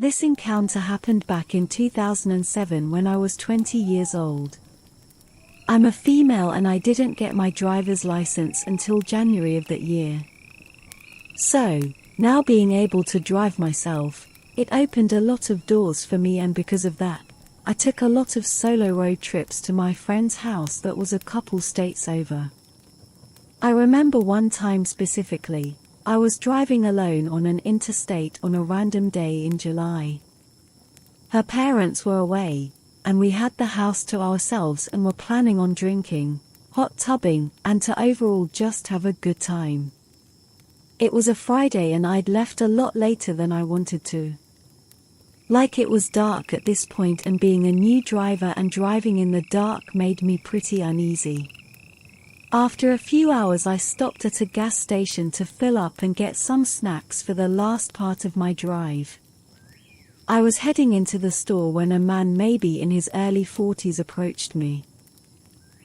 This encounter happened back in 2007 when I was 20 years old. I'm a female and I didn't get my driver's license until January of that year. So, now being able to drive myself, it opened a lot of doors for me, and because of that, I took a lot of solo road trips to my friend's house that was a couple states over. I remember one time specifically, I was driving alone on an interstate on a random day in July. Her parents were away, and we had the house to ourselves and were planning on drinking, hot tubbing, and to overall just have a good time. It was a Friday and I'd left a lot later than I wanted to. Like, it was dark at this point, and being a new driver and driving in the dark made me pretty uneasy. After a few hours I stopped at a gas station to fill up and get some snacks for the last part of my drive. I was heading into the store when a man maybe in his early 40s approached me.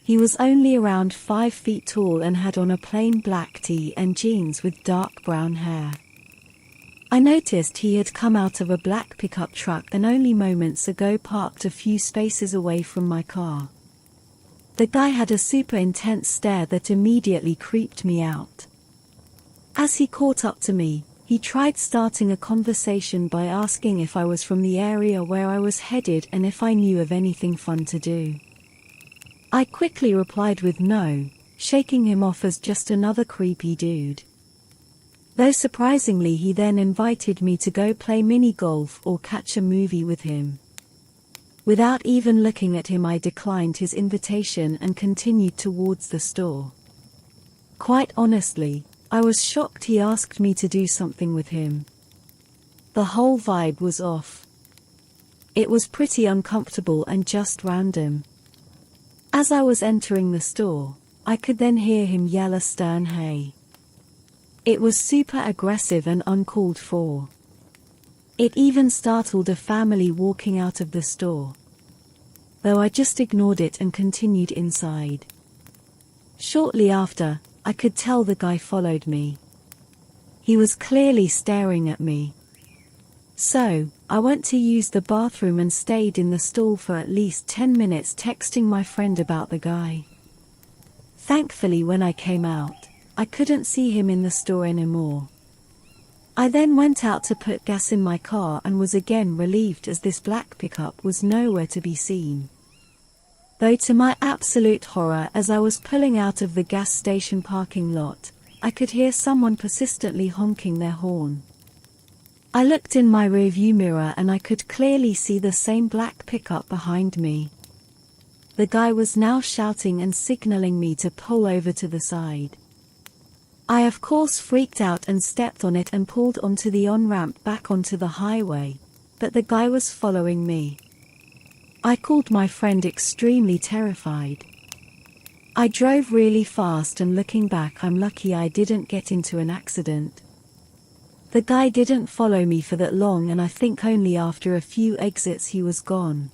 He was only around 5 feet tall and had on a plain black tee and jeans with dark brown hair. I noticed he had come out of a black pickup truck and only moments ago parked a few spaces away from my car. The guy had a super intense stare that immediately creeped me out. As he caught up to me, he tried starting a conversation by asking if I was from the area where I was headed and if I knew of anything fun to do. I quickly replied with no, shaking him off as just another creepy dude. Though surprisingly, he then invited me to go play mini golf or catch a movie with him. Without even looking at him, I declined his invitation and continued towards the store. Quite honestly, I was shocked he asked me to do something with him. The whole vibe was off. It was pretty uncomfortable and just random. As I was entering the store, I could then hear him yell a stern hey. It was super aggressive and uncalled for. It even startled a family walking out of the store. Though I just ignored it and continued inside. Shortly after, I could tell the guy followed me. He was clearly staring at me. So, I went to use the bathroom and stayed in the stall for at least 10 minutes texting my friend about the guy. Thankfully, when I came out, I couldn't see him in the store anymore. I then went out to put gas in my car and was again relieved as this black pickup was nowhere to be seen. Though to my absolute horror, as I was pulling out of the gas station parking lot, I could hear someone persistently honking their horn. I looked in my rearview mirror and I could clearly see the same black pickup behind me. The guy was now shouting and signaling me to pull over to the side. I of course freaked out and stepped on it and pulled onto the on-ramp back onto the highway, but the guy was following me. I called my friend, extremely terrified. I drove really fast and looking back, I'm lucky I didn't get into an accident. The guy didn't follow me for that long and I think only after a few exits he was gone.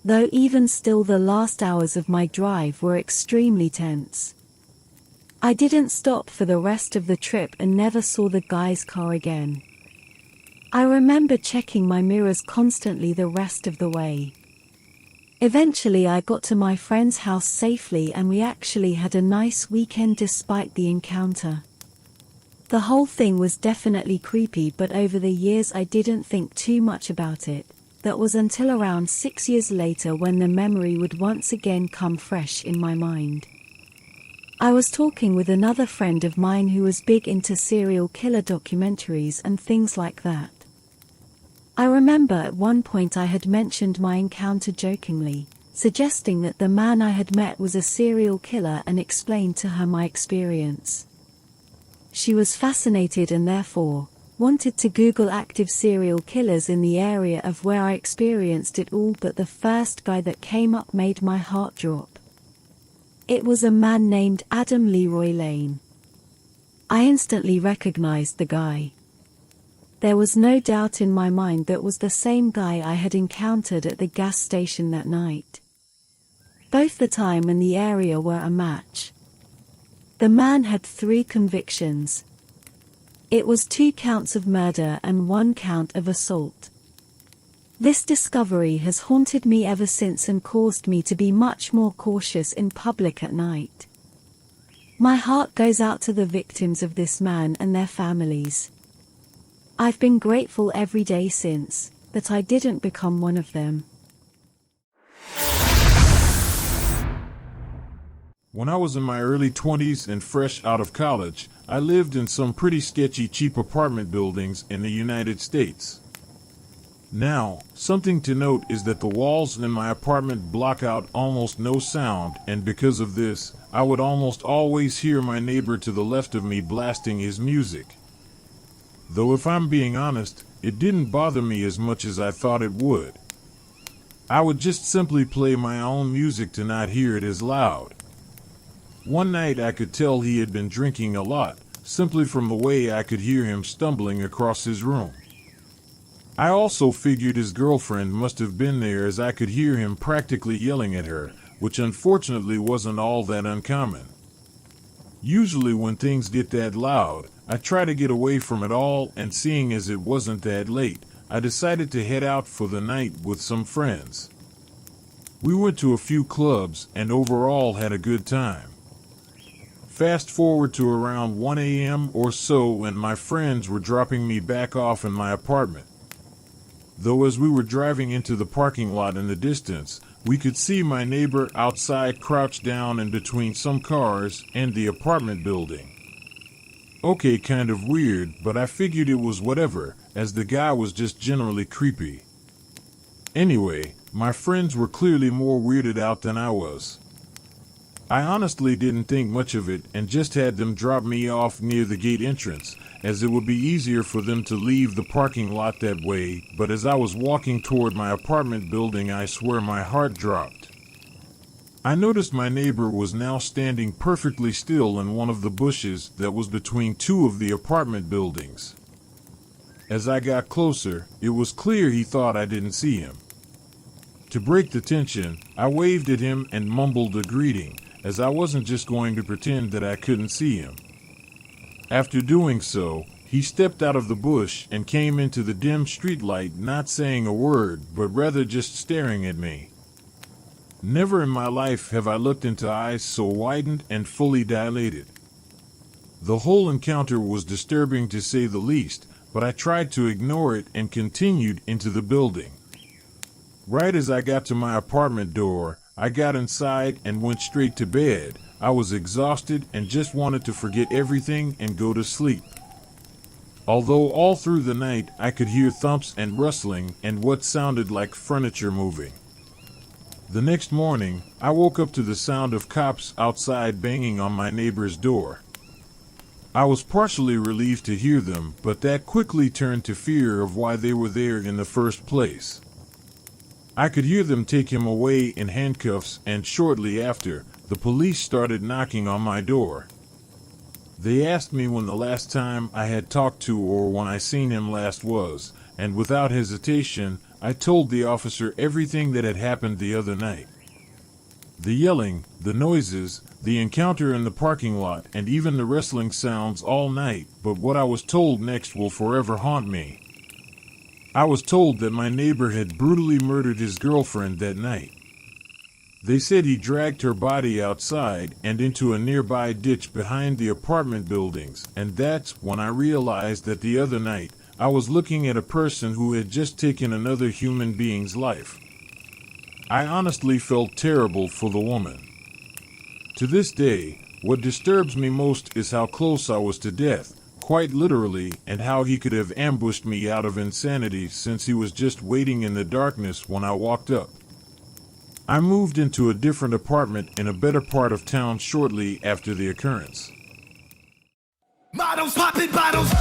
Though even still, the last hours of my drive were extremely tense. I didn't stop for the rest of the trip and never saw the guy's car again. I remember checking my mirrors constantly the rest of the way. Eventually I got to my friend's house safely and we actually had a nice weekend despite the encounter. The whole thing was definitely creepy, but over the years I didn't think too much about it. That was until around 6 years later when the memory would once again come fresh in my mind. I was talking with another friend of mine who was big into serial killer documentaries and things like that. I remember at one point I had mentioned my encounter jokingly, suggesting that the man I had met was a serial killer, and explained to her my experience. She was fascinated and therefore wanted to Google active serial killers in the area of where I experienced it all, but the first guy that came up made my heart drop. It was a man named Adam Leroy Lane. I instantly recognized the guy. There was no doubt in my mind that was the same guy I had encountered at the gas station that night. Both the time and the area were a match. The man had 3 convictions. It was 2 counts of murder and 1 count of assault. This discovery has haunted me ever since and caused me to be much more cautious in public at night. My heart goes out to the victims of this man and their families. I've been grateful every day since, that I didn't become one of them. When I was in my early 20s and fresh out of college, I lived in some pretty sketchy cheap apartment buildings in the United States. Now, something to note is that the walls in my apartment block out almost no sound, and because of this, I would almost always hear my neighbor to the left of me blasting his music. Though if I'm being honest, it didn't bother me as much as I thought it would. I would just simply play my own music to not hear it as loud. One night I could tell he had been drinking a lot, simply from the way I could hear him stumbling across his room. I also figured his girlfriend must have been there, as I could hear him practically yelling at her, which unfortunately wasn't all that uncommon. Usually when things get that loud, I try to get away from it all, and seeing as it wasn't that late, I decided to head out for the night with some friends. We went to a few clubs and overall had a good time. Fast forward to around 1 a.m. or so, and my friends were dropping me back off in my apartment. Though as we were driving into the parking lot in the distance, we could see my neighbor outside crouched down in between some cars and the apartment building. Okay, kind of weird, but I figured it was whatever, as the guy was just generally creepy. Anyway, my friends were clearly more weirded out than I was. I honestly didn't think much of it and just had them drop me off near the gate entrance, as it would be easier for them to leave the parking lot that way, but as I was walking toward my apartment building, I swear my heart dropped. I noticed my neighbor was now standing perfectly still in one of the bushes that was between 2 of the apartment buildings. As I got closer, it was clear he thought I didn't see him. To break the tension, I waved at him and mumbled a greeting, as I wasn't just going to pretend that I couldn't see him. After doing so, he stepped out of the bush and came into the dim streetlight, not saying a word, but rather just staring at me. Never in my life have I looked into eyes so widened and fully dilated. The whole encounter was disturbing to say the least, but I tried to ignore it and continued into the building. Right as I got to my apartment door, I got inside and went straight to bed. I was exhausted and just wanted to forget everything and go to sleep. Although all through the night I could hear thumps and rustling and what sounded like furniture moving. The next morning, I woke up to the sound of cops outside banging on my neighbor's door. I was partially relieved to hear them, but that quickly turned to fear of why they were there in the first place. I could hear them take him away in handcuffs, and shortly after, the police started knocking on my door. They asked me when the last time I had talked to or when I seen him last was, and without hesitation, I told the officer everything that had happened the other night. The yelling, the noises, the encounter in the parking lot, and even the wrestling sounds all night, but what I was told next will forever haunt me. I was told that my neighbor had brutally murdered his girlfriend that night. They said he dragged her body outside and into a nearby ditch behind the apartment buildings, and that's when I realized that the other night I was looking at a person who had just taken another human being's life. I honestly felt terrible for the woman. To this day, what disturbs me most is how close I was to death, quite literally, and how he could have ambushed me out of insanity since he was just waiting in the darkness when I walked up. I moved into a different apartment in a better part of town shortly after the occurrence. Models popping bottles.